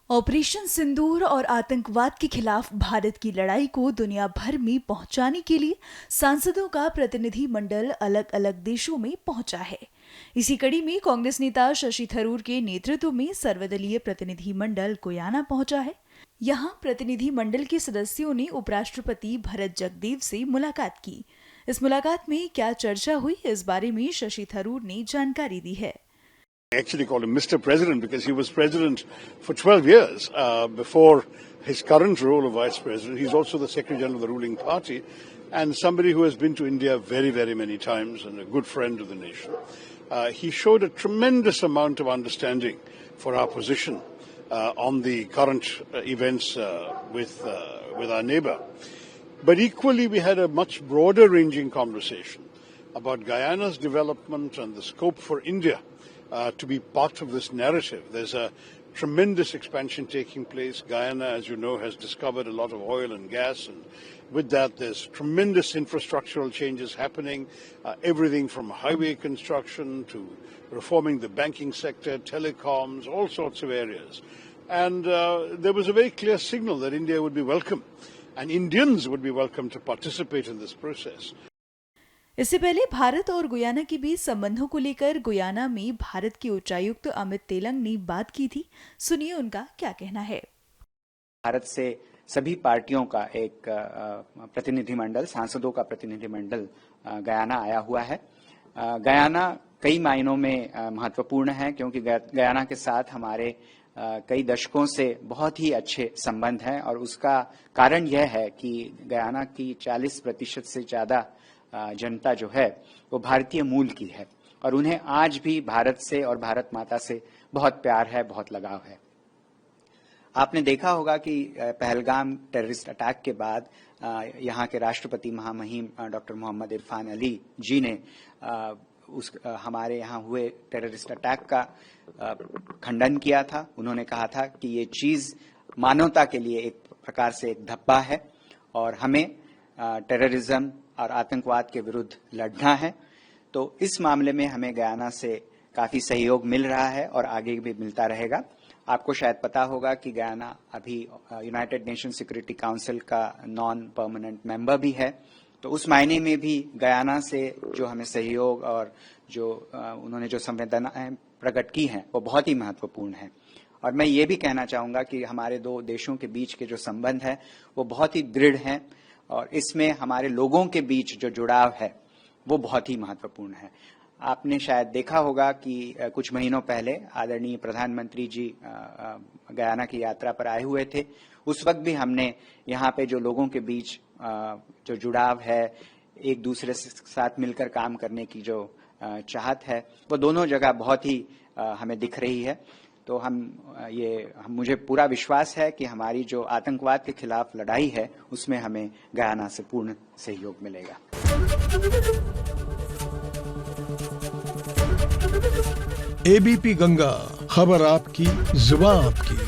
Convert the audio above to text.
Operation सिंदूर और आतंकवाद के खिलाफ भारत की लड़ाई को दुनिया भर में पहुंचाने के लिए सांसदों का प्रतिनिधि मंडल अलग अलग देशों में पहुंचा है। इसी कड़ी में कांग्रेस नेता शशि थरूर के नेतृत्व में सर्वदलीय प्रतिनिधि मंडल गुयाना पहुंचा है। यहां प्रतिनिधि मंडल के सदस्यों ने उपराष्ट्रपति भरत जगदेव से मुलाकात की। इस मुलाकात में क्या चर्चा हुई, इस बारे में शशि थरूर ने जानकारी दी है। I actually called him Mr. President because he was president for 12 years before his current role of vice president. He's also the secretary general of the ruling party and somebody who has been to India very, very many times and a good friend of the nation. He showed a tremendous amount of understanding for our position on the current events with our neighbor. But equally, we had a much broader ranging conversation about Guyana's development and the scope for India to be part of this narrative. There's a tremendous expansion taking place. Guyana, as you know, has discovered a lot of oil and gas, and with that there's tremendous infrastructural changes happening, everything from highway construction to reforming the banking sector, telecoms, all sorts of areas. And there was a very clear signal that India would be welcome and Indians would be welcome to participate in this process. इससे पहले भारत और Guyana के बीच संबंधों को लेकर Guyana में भारत के उच्चायुक्त अमित तेलंग ने बात की थी। सुनिए उनका क्या कहना है। भारत से सभी पार्टियों का एक प्रतिनिधिमंडल, सांसदों का प्रतिनिधिमंडल गयाना आया हुआ है। गयाना कई मायनों में महत्वपूर्ण है क्योंकि गयाना के साथ हमारे कई दशकों से बहुत ही अच्छे संबंध हैं और उसका कारण यह है कि गयाना की 40% से ज्यादा जनता जो है वो भारतीय मूल की है और उन्हें आज भी भारत से और भारत माता से बहुत प्यार है, बहुत लगाव है। आपने देखा होगा कि पहलगाम टेररिस्ट अटैक के बाद यहाँ के राष्ट्रपति महामहिम डॉक्टर मोहम्मद इरफान अली जी ने हमारे यहाँ हुए टेररिस्ट अटैक का खंडन किया था। उन्होंने कहा था कि ये चीज मानवता के लिए एक प्रकार से एक धब्बा है और हमें टेररिज्म और आतंकवाद के विरुद्ध लड़ना है। तो इस मामले में हमें गयाना से काफी सहयोग मिल रहा है और आगे भी मिलता रहेगा। आपको शायद पता होगा कि गयाना अभी यूनाइटेड नेशन सिक्योरिटी काउंसिल का नॉन परमानेंट मेंबर भी है। तो उस मायने में भी गयाना से जो हमें सहयोग और जो उन्होंने जो संवेदनाएं प्रकट की हैं वो बहुत ही महत्वपूर्ण है। और मैं ये भी कहना चाहूंगा कि हमारे दो देशों के बीच के जो संबंध है वो बहुत ही दृढ़ हैं और इसमें हमारे लोगों के बीच जो जुड़ाव है वो बहुत ही महत्वपूर्ण है। आपने शायद देखा होगा कि कुछ महीनों पहले आदरणीय प्रधानमंत्री जी गयाना की यात्रा पर आए हुए थे। उस वक्त भी हमने यहाँ पे जो लोगों के बीच जो जुड़ाव है, एक दूसरे के साथ मिलकर काम करने की जो चाहत है वो दोनों जगह बहुत ही हमें दिख रही है। तो मुझे पूरा विश्वास है कि हमारी जो आतंकवाद के खिलाफ लड़ाई है उसमें हमें गयाना से पूर्ण सहयोग मिलेगा। एबीपी गंगा, खबर आपकी, जुबान आपकी।